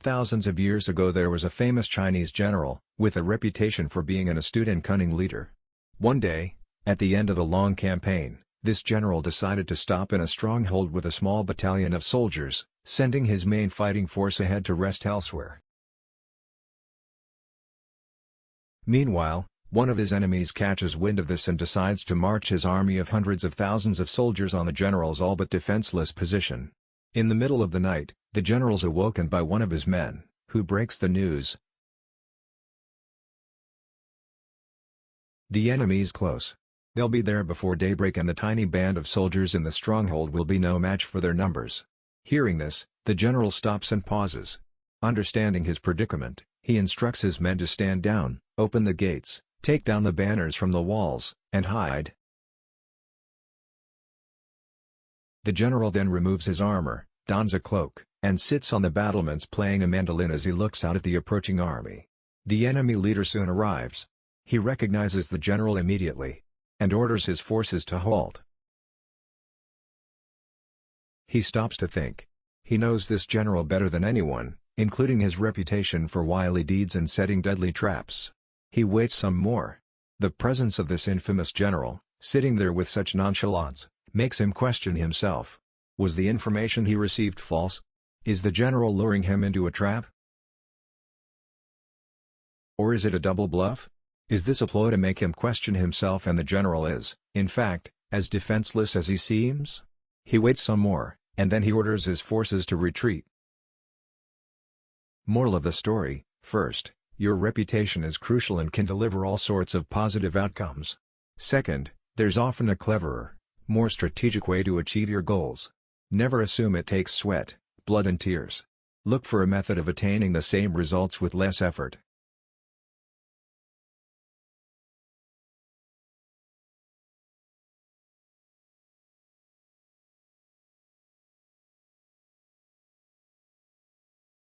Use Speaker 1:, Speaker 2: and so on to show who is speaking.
Speaker 1: Thousands of years ago there was a famous Chinese general, with a reputation for being an astute and cunning leader. One day, at the end of a long campaign, this general decided to stop in a stronghold with a small battalion of soldiers, sending his main fighting force ahead to rest elsewhere. Meanwhile, one of his enemies catches wind of this and decides to march his army of hundreds of thousands of soldiers on the general's all but defenseless position. In the middle of the night, the general's awoken by one of his men, who breaks the news. The enemy's close. They'll be there before daybreak and the tiny band of soldiers in the stronghold will be no match for their numbers. Hearing this, the general stops and pauses. Understanding his predicament, he instructs his men to stand down, open the gates, take down the banners from the walls, and hide. The general then removes his armor, dons a cloak, and sits on the battlements playing a mandolin as he looks out at the approaching army. The enemy leader soon arrives. He recognizes the general immediately, and orders his forces to halt. He stops to think. He knows this general better than anyone, including his reputation for wily deeds and setting deadly traps. He waits some more. The presence of this infamous general, sitting there with such nonchalance, makes him question himself. Was the information he received false? Is the general luring him into a trap? Or is it a double bluff? Is this a ploy to make him question himself and the general is, in fact, as defenseless as he seems? He waits some more, and then he orders his forces to retreat. Moral of the story: first, your reputation is crucial and can deliver all sorts of positive outcomes. Second, there's often a cleverer, more strategic way to achieve your goals. Never assume it takes sweat, blood and tears. Look for a method of attaining the same results with less effort.